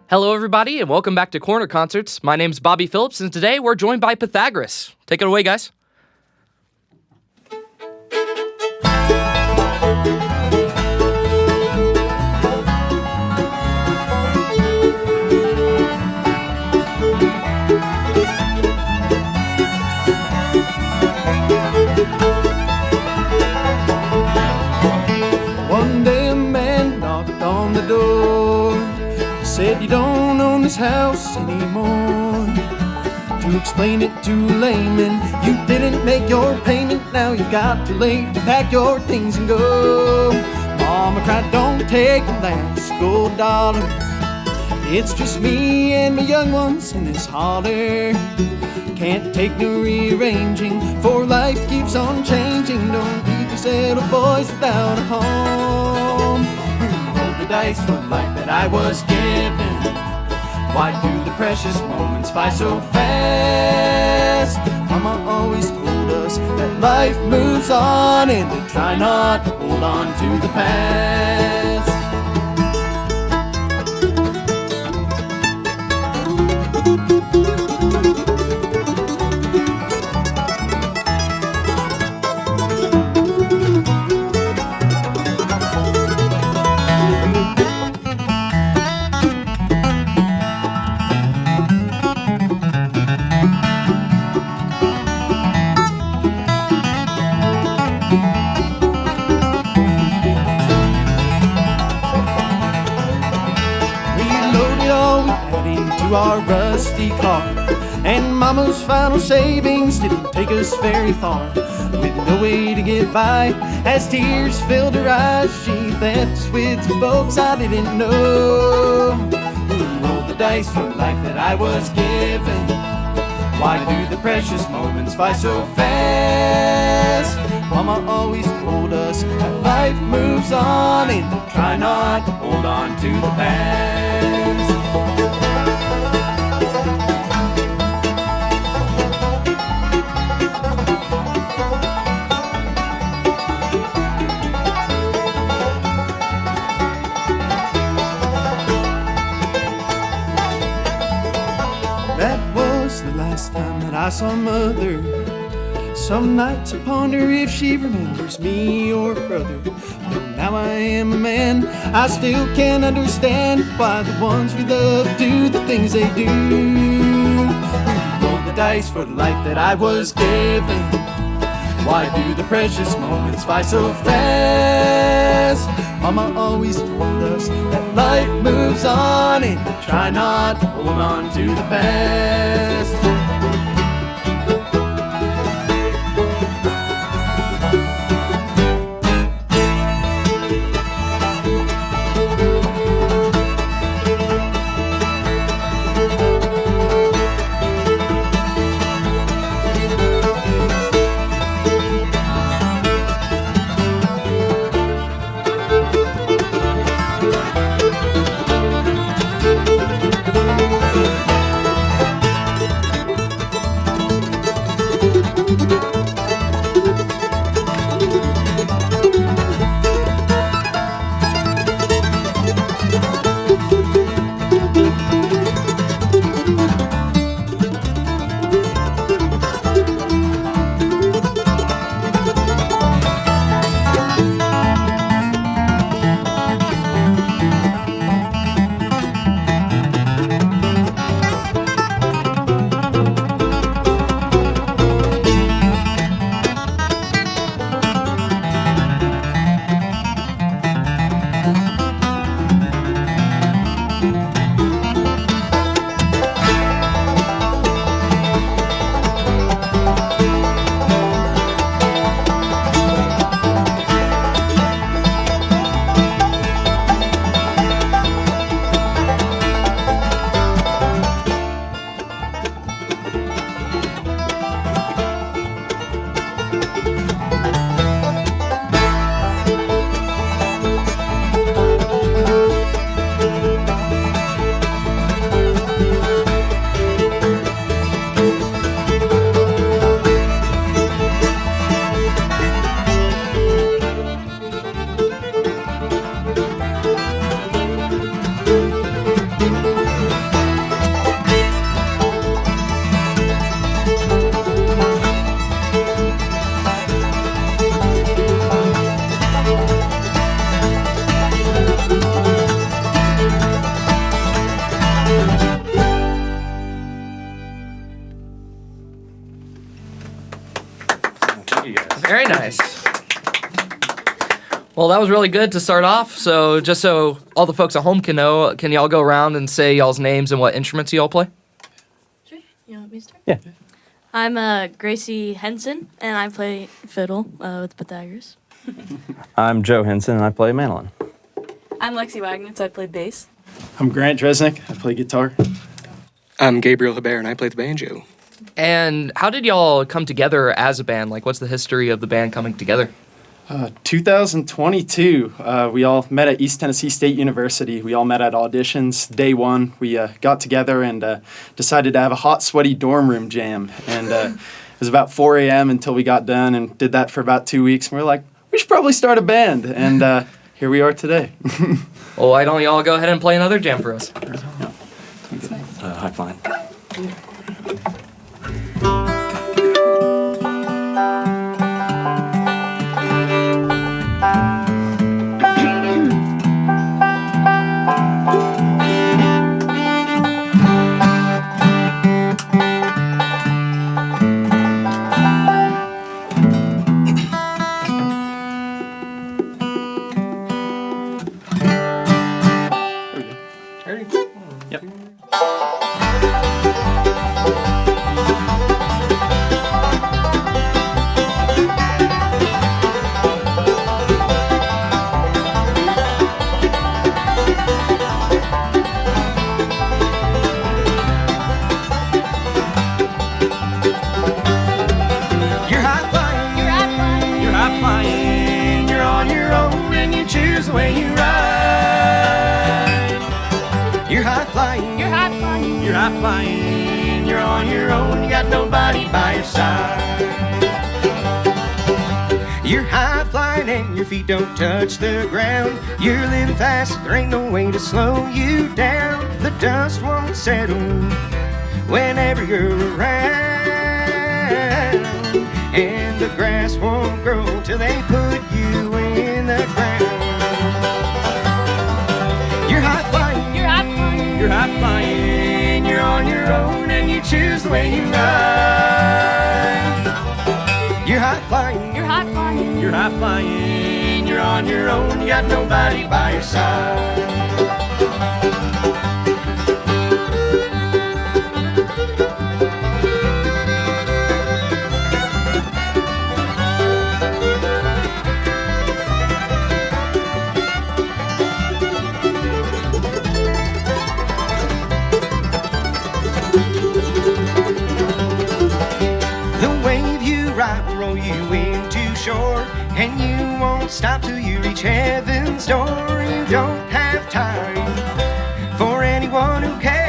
Hello, everybody, and welcome back to Corner Concerts. My name's Bobby Phillips, and today we're joined by Pythagoras. Take it away, guys. One day a man knocked on the door, said you don't own this house anymore. To explain it to a layman, you didn't make your payment, now you've got too late to pack your things and go. Mama cried, don't take the last gold dollar, it's just me and my young ones in this holler. Can't take no rearranging, for life keeps on changing. Don't leave these little boys without a home. Who rolled the dice for the life that I was given? Why do the precious moments fly so fast? Mama always told us that life moves on, and to try not to hold on to the past. Our rusty car, and Mama's final savings didn't take us very far. With no way to get by, as tears filled her eyes, she left us with some folks I didn't know. Who rolled the dice for the life that I was given? Why do the precious moments fly so fast? Mama always told us that life moves on, and to try not to hold on to the past. I saw Mother. Some nights I ponder if she remembers me or brother. But now I am a man, I still can't understand why the ones we love do the things they do. We rolled the dice for the life that I was given. Why do the precious moments fly so fast? Mama always told us that life moves on, and to try not to hold on to the past. Well, that was really good to start off. So just so all the folks at home can know, can y'all go around and say y'all's names and what instruments y'all play? Sure. You want me to start? Yeah. I'm Gracie Henson, and I play fiddle with Pythagoras. I'm Joe Henson, and I play mandolin. I'm Lexi Wagnitz. I play bass. I'm Grant Dresnok. I play guitar. I'm Gabriel Hebert, and I play the banjo. And how did y'all come together as a band? Like, what's the history of the band coming together? 2022, we all met at East Tennessee State University. We all met at auditions. Day one, we got together and decided to have a hot, sweaty dorm room jam. And it was about 4 a.m. until we got done and did that for about 2 weeks. And we were like, we should probably start a band. And here we are today. Well, why don't y'all go ahead and play another jam for us? High flying. You're on your own, you got nobody by your side. You're high flying and your feet don't touch the ground. You're living fast, there ain't no way to slow you down. The dust won't settle whenever you're around, and the grass won't grow till they put you in the ground. You're high flying, you're high flying, you're high flying. You're on your own and you choose the way you ride. You're high flying, you're high flying, you're high flying. You're on your own, you got nobody by your side. And you won't stop till you reach heaven's door. You don't have time for anyone who cares.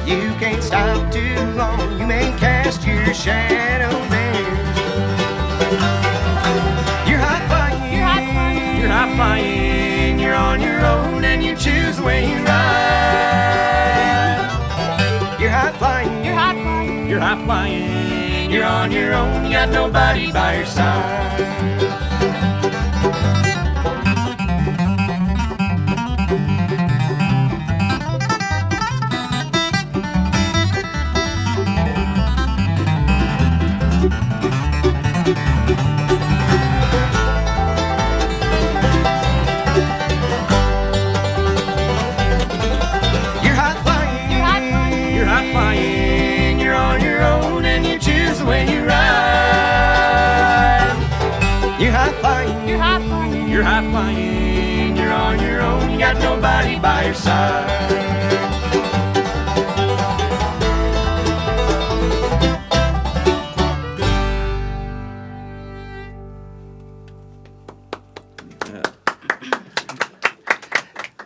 You can't stop too long, you may cast your shadow there. You're high flying, you're high flying, you're high flying. You're on your own and you choose the way you ride. You're high flying, you're high flying, you're high flying. You're on your own, you got nobody by your side. You're high flying, you're high flying, you're high flying. You're on your own and you choose the way you ride. You're high flying, you're high flying, you're high flying. You're on your own, you got nobody by your side.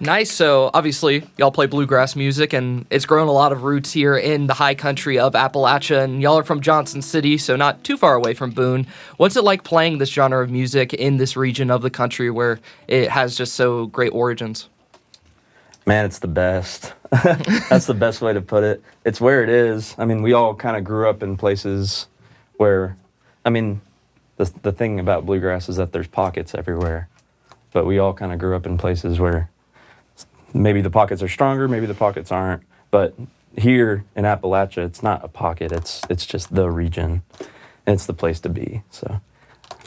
Nice. So obviously, y'all play bluegrass music, and it's grown a lot of roots here in the high country of Appalachia. And y'all are from Johnson City, so not too far away from Boone. What's it like playing this genre of music in this region of the country where it has just so great origins? Man, it's the best. That's the best way to put it. It's where it is. I mean, we all kind of grew up in places where, I mean, the thing about bluegrass is that there's pockets everywhere. But we all kind of grew up in places where maybe the pockets are stronger, maybe the pockets aren't. But here in Appalachia, it's not a pocket. It's just the region. And it's the place to be. So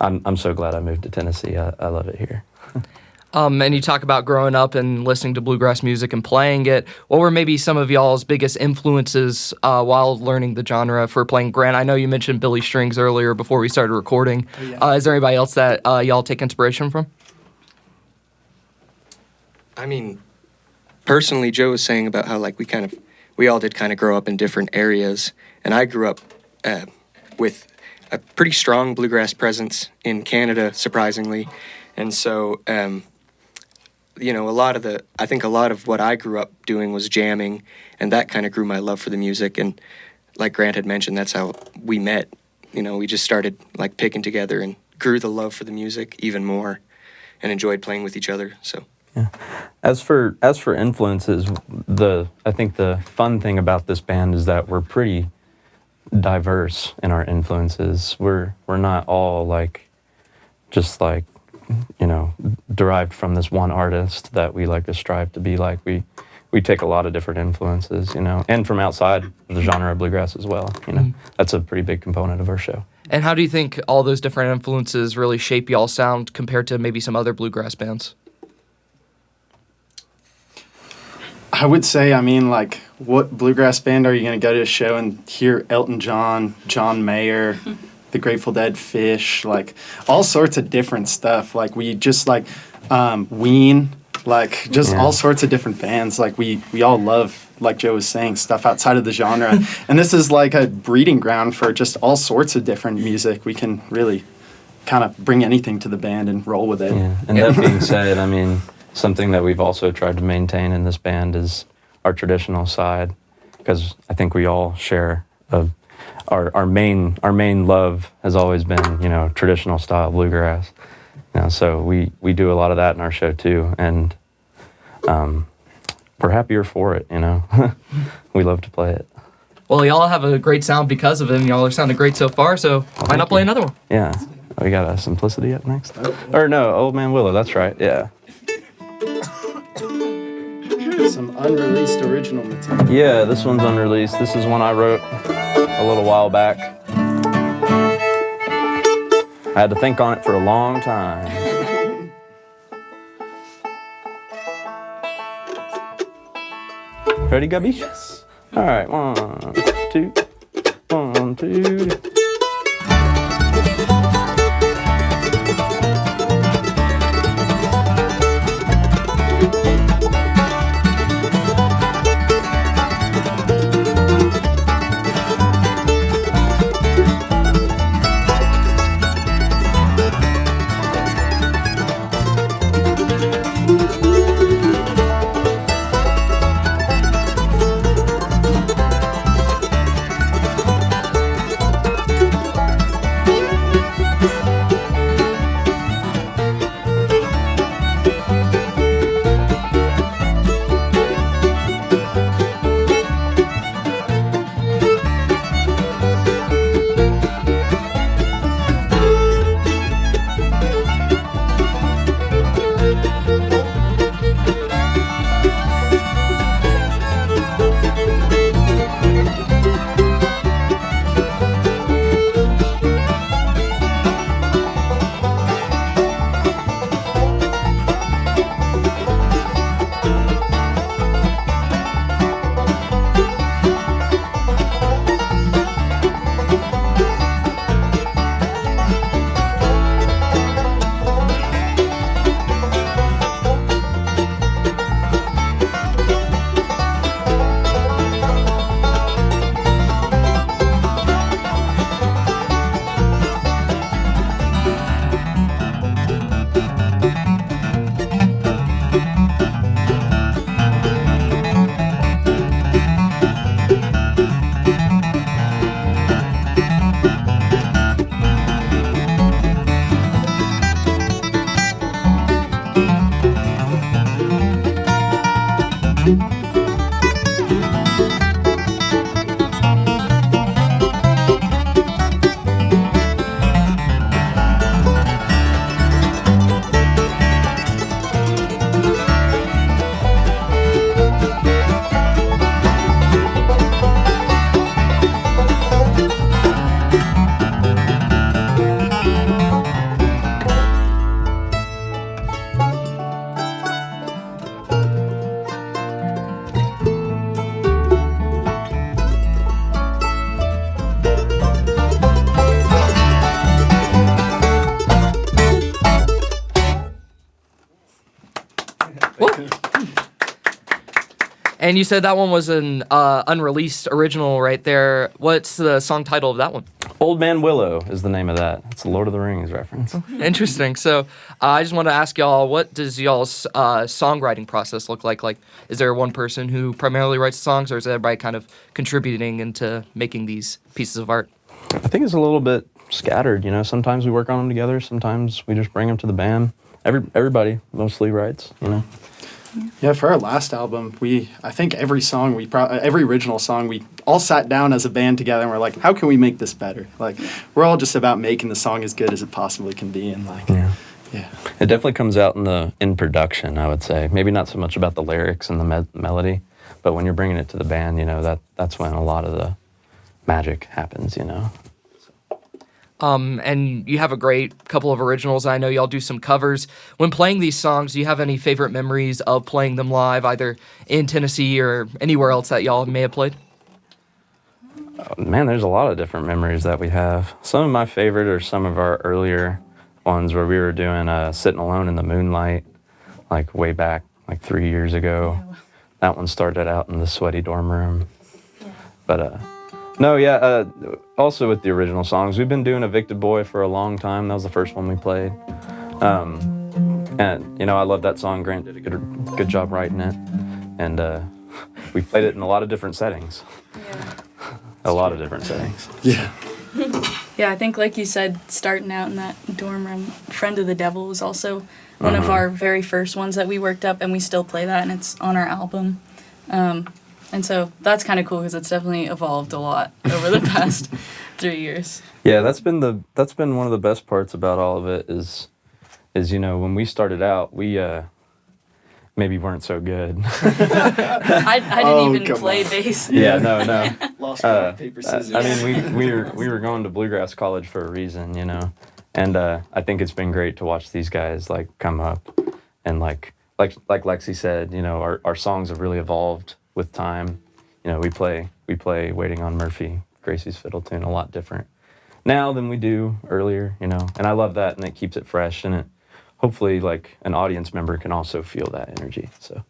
I'm so glad I moved to Tennessee. I love it here. And you talk about growing up and listening to bluegrass music and playing it. What were maybe some of y'all's biggest influences while learning the genre for playing? Grant, I know you mentioned Billy Strings earlier before we started recording. Oh, yeah. Is there anybody else that y'all take inspiration from? I mean, personally, Joe was saying about how like we all did kind of grow up in different areas, and I grew up with a pretty strong bluegrass presence in Canada, surprisingly, and so I think a lot of what I grew up doing was jamming, and that kind of grew my love for the music. And like Grant had mentioned, that's how we met. We just started like picking together and grew the love for the music even more, and enjoyed playing with each other. So. Yeah. As for influences, I think the fun thing about this band is that we're pretty diverse in our influences. We're not all derived from this one artist that we like to strive to be like. We take a lot of different influences, and from outside the genre of bluegrass as well. That's a pretty big component of our show. And how do you think all those different influences really shape y'all's sound compared to maybe some other bluegrass bands? I would say, what bluegrass band are you going to go to a show and hear Elton John, John Mayer, the Grateful Dead, Fish, all sorts of different stuff. We just Ween, all sorts of different bands. We all love, like Joe was saying, stuff outside of the genre. And this is a breeding ground for just all sorts of different music. We can really kind of bring anything to the band and roll with it. Yeah. And that being said, something that we've also tried to maintain in this band is our traditional side, because I think we all share our main love has always been traditional style bluegrass. So we do a lot of that in our show too, and we're happier for it. We love to play it. Well, y'all have a great sound because of it, and y'all are sounding great so far. So why not play another one? Yeah, we got Simplicity up next. Or no, Old Man Willow. That's right. Yeah. Some unreleased original material. Yeah, this one's unreleased. This is one I wrote a little while back. I had to think on it for a long time. Ready, Gubby? Yes. All right, 1, 2, 1, 2. And you said that one was an unreleased original right there. What's the song title of that one? Old Man Willow is the name of that. It's a Lord of the Rings reference. Interesting. So I just want to ask y'all, what does y'all's songwriting process look like? Like, is there one person who primarily writes songs, or is everybody kind of contributing into making these pieces of art? I think it's a little bit scattered, you know. Sometimes we work on them together. Sometimes we just bring them to the band. Everybody mostly writes, you know. Yeah, for our last album, I think every original song, we all sat down as a band together and we're like, how can we make this better? Like, we're all just about making the song as good as it possibly can be, and like, yeah. It definitely comes out in production, I would say. Maybe not so much about the lyrics and the melody, but when you're bringing it to the band, you know, that's when a lot of the magic happens, you know. And you have a great couple of originals. I know y'all do some covers. When playing these songs, do you have any favorite memories of playing them live, either in Tennessee or anywhere else that y'all may have played? Man, there's a lot of different memories that we have. Some of my favorite are some of our earlier ones where we were doing Sitting Alone in the Moonlight, like way back, like 3 years ago. Yeah. That one started out in the sweaty dorm room. Yeah. But, also with the original songs, we've been doing Evicted Boy for a long time. That was the first one we played. And, you know, I love that song. Grant did a good job writing it. And we played it in a lot of different settings. Yeah. A lot of different settings. Yeah. Yeah, I think like you said, starting out in that dorm room, Friend of the Devil was also one of our very first ones that we worked up, and we still play that, and it's on our album. And so that's kind of cool because it's definitely evolved a lot over the past 3 years. Yeah, that's been one of the best parts about all of it is you know, when we started out, we maybe weren't so good. I didn't even play bass. Yeah, no. Lost rock, paper, scissors. I mean, we were going to bluegrass college for a reason, you know, and I think it's been great to watch these guys like come up and like Lexi said, you know, our songs have really evolved with time. You know, we play Waiting on Murphy, Gracie's fiddle tune, a lot different now than we do earlier, you know, and I love that, and it keeps it fresh, and it hopefully like an audience member can also feel that energy. So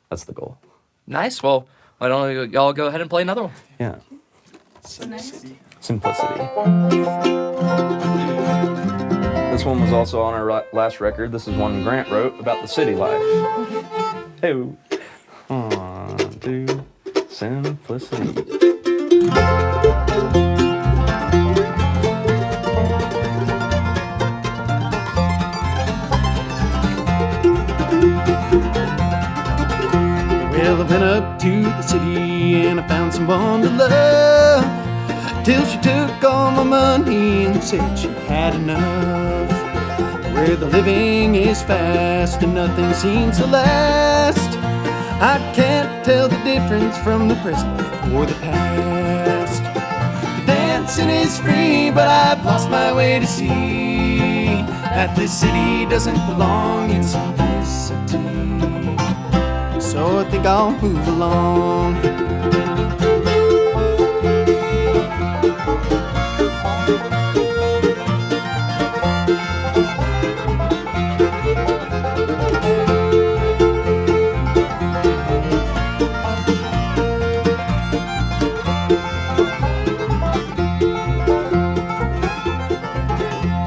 that's the goal. Nice. Well, why don't y'all go ahead and play another one? Yeah. Simplicity. This one was also on our last record. This is one Grant wrote about the city life. Hey, 1, 2, simplicity. Well, I went up to the city and I found someone to love, till she took all my money and said she had enough. Where the living is fast and nothing seems to last, I can't tell the difference from the present or the past. The dancing is free, but I've lost my way to see that this city doesn't belong in simplicity. So I think I'll move along.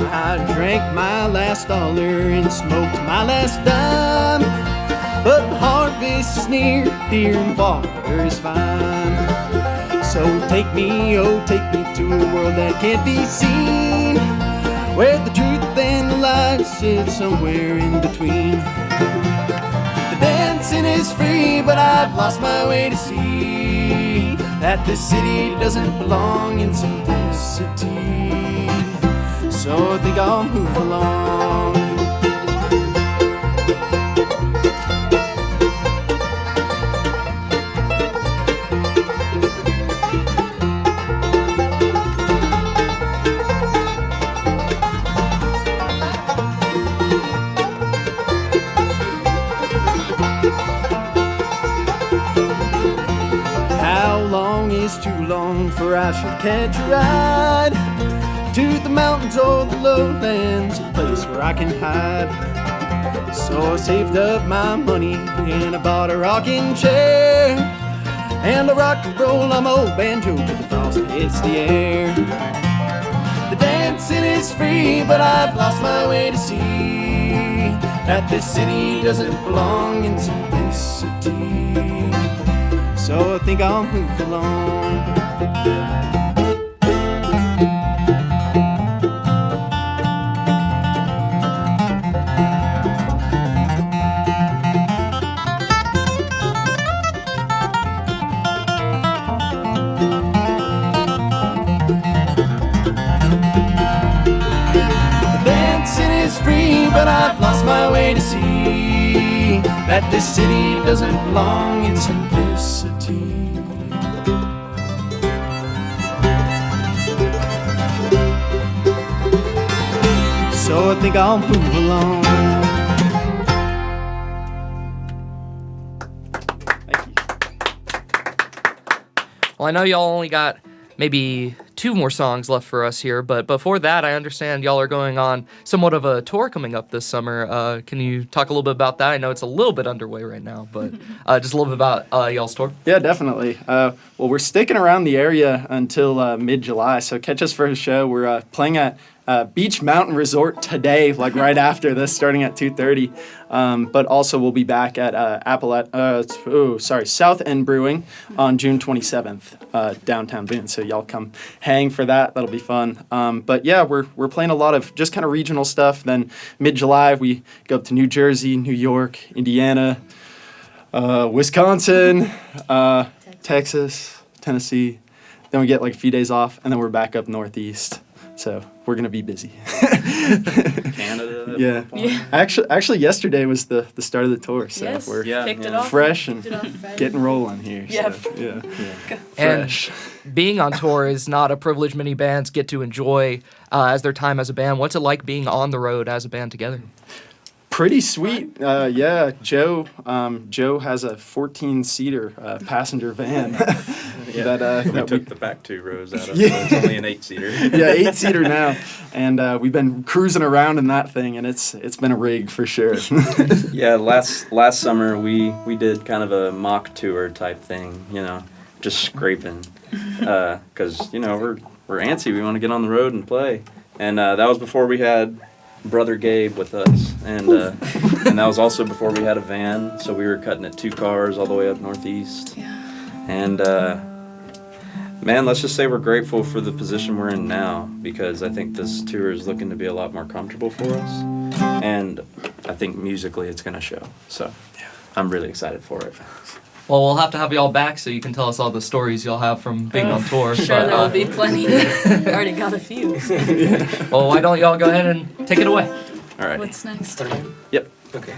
I drank my last dollar and smoked my last dime, but the harvest is near, beer and water is fine. So take me, oh take me to a world that can't be seen, where the truth and the lie sit somewhere in between. The dancing is free, but I've lost my way to see that this city doesn't belong in simplicity. So I think I'll move along. How long is too long for I should catch a ride to the mountains or the lowlands, a place where I can hide? So I saved up my money and I bought a rocking chair. And I rock and roll on my old banjo till the frost hits the air. The dancing is free, but I've lost my way to see that this city doesn't belong in simplicity. So I think I'll move along. But I've lost my way to see that this city doesn't belong in simplicity. So I think I'll move along. Thank you. Well, I know y'all only got maybe 2 more songs left for us here, but before that, I understand y'all are going on somewhat of a tour coming up this summer. Can you talk a little bit about that? I know it's a little bit underway right now, but just a little bit about y'all's tour. Yeah, definitely. Well, we're sticking around the area until mid-July, so catch us for a show. We're playing at Beach Mountain Resort today, like right after this, starting at 2:30. But also we'll be back at South End Brewing on June 27th, downtown Boone. So y'all come hang for that. That'll be fun. But yeah, we're playing a lot of just kind of regional stuff. Then mid-July we go up to New Jersey, New York, Indiana, Wisconsin, Texas, Tennessee. Then we get like a few days off, and then we're back up northeast. So we're gonna be busy. Canada. Yeah. Actually, yesterday was the start of the tour, so Yes, we're kicked it off. fresh and Kicked it off Friday. getting rolling here. Yeah. So, yeah. And Fresh. being on tour is not a privilege many bands get to enjoy as their time as a band. What's it like being on the road as a band together? Pretty sweet. Yeah, Joe has a 14-seater passenger van. that We we took the back 2 rows out of it. Yeah. It's only an 8-seater. yeah, 8-seater now, and we've been cruising around in that thing, and it's been a rig for sure. Yeah, last summer we did kind of a mock tour type thing, just scraping, because we're antsy. We want to get on the road and play, and that was before we had Brother Gabe with us, and that was also before we had a van. So we were cutting it 2 cars all the way up northeast, and man, let's just say we're grateful for the position we're in now, because I think this tour is looking to be a lot more comfortable for us, and I think musically it's gonna show. So I'm really excited for it. Well, we'll have to have y'all back so you can tell us all the stories y'all have from being on tour. Sure, but, there will be plenty. Already got a few. Well, why don't y'all go ahead and take it away? All right. What's next? Yep. Okay.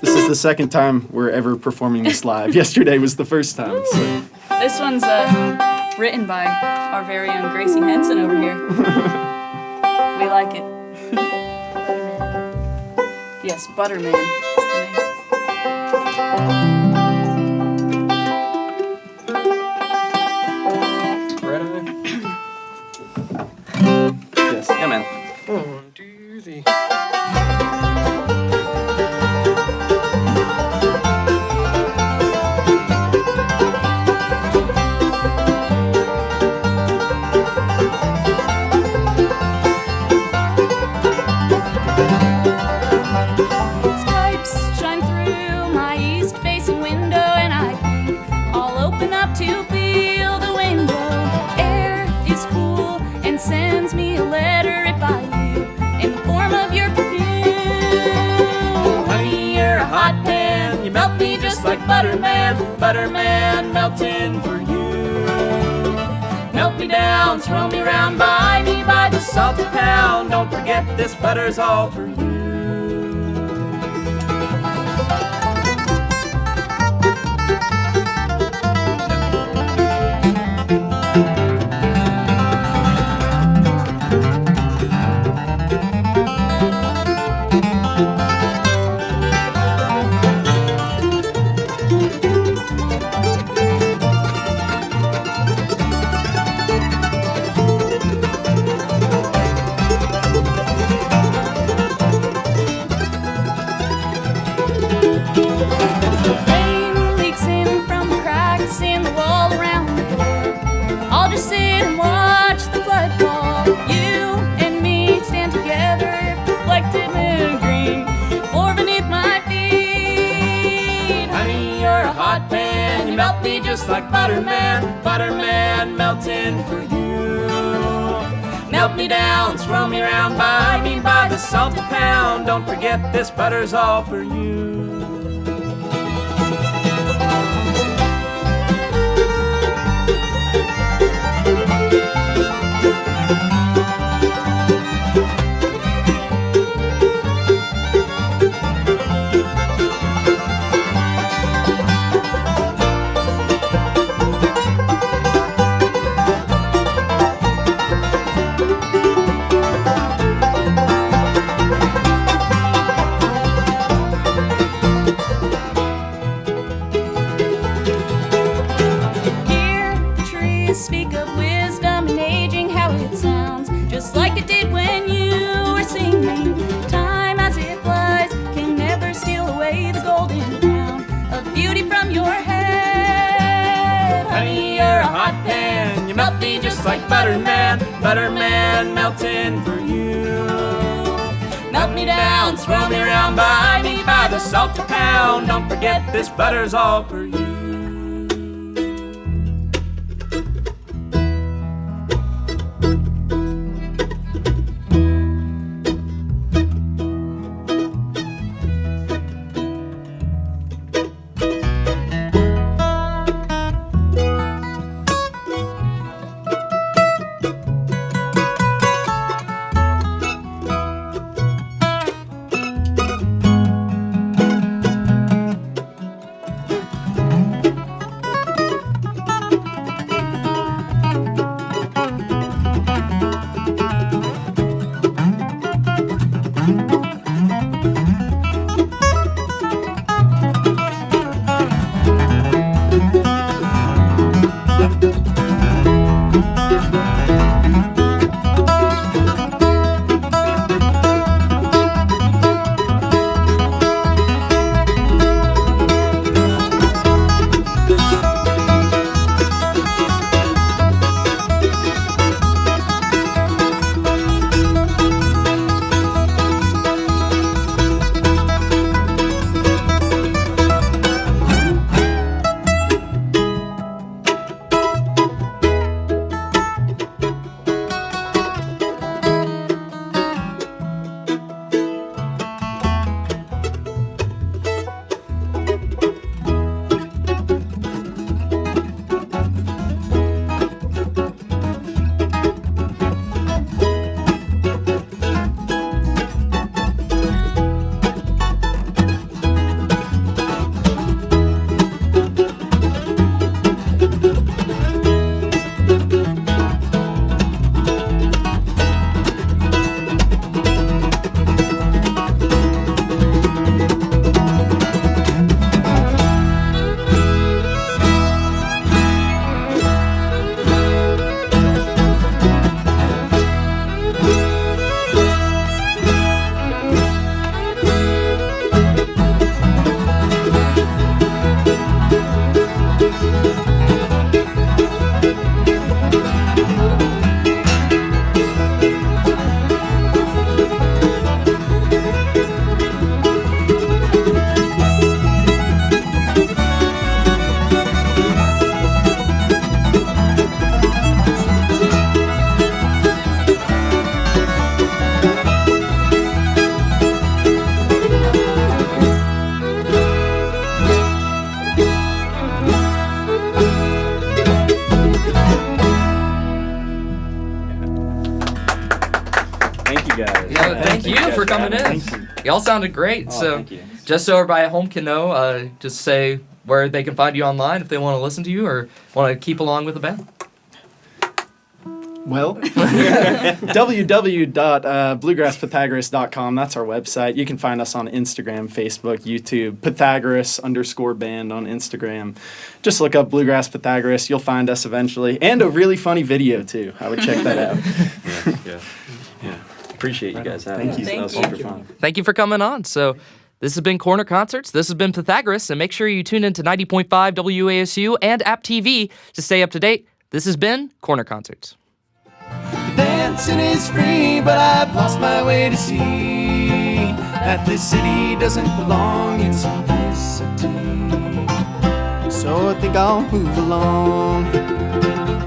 This is the second time we're ever performing this live. Yesterday was the first time. So. This one's written by our very own Gracie Henson over here. We like it. Yes, Butterman is the name. Red eye. Yes. Yeah, man. 1, 2, 3. Stripes shine through my east-facing window, and I think I'll open up to feel the wind blow. Air is cool and sends me a letter written by you in the form of your perfume. Honey, you're a hot pan, you melt me just like Butterman. Butterman melting for you. Melt me down, swirl me round, buy me by the salted pound. Don't forget this butter's all for you. like butter, man, melting for you. Melt me down, swirl me round, buy me by the salt a pound. Don't forget this butter's all for you. Speak of wisdom and aging, how it sounds just like it did when you were singing. Time as it flies can never steal away the golden crown of beauty from your head. Honey, you're a hot pan, you melt me just like butter, man, melting for you. Melt me down, swirl me around, buy me by the salt a pound. Don't forget this butter's all for you. for coming in. Y'all sounded great. Thank you. Just so everybody at home can know, just say where they can find you online if they want to listen to you or want to keep along with the band. Well, www.bluegrasspythagoras.com. That's our website. You can find us on Instagram, Facebook, YouTube, Pythagoras_band on Instagram. Just look up Bluegrass Pythagoras. You'll find us eventually. And a really funny video, too. I would check that out. Yeah. Appreciate you guys having us. Thank you. That was super fun. Thank you for coming on. So this has been Corner Concerts. This has been Pythagoras. And make sure you tune in to 90.5 WASU and App TV to stay up to date. This has been Corner Concerts. Dancing is free, but I've lost my way to see that this city doesn't belong in simplicity. so I think I'll move along.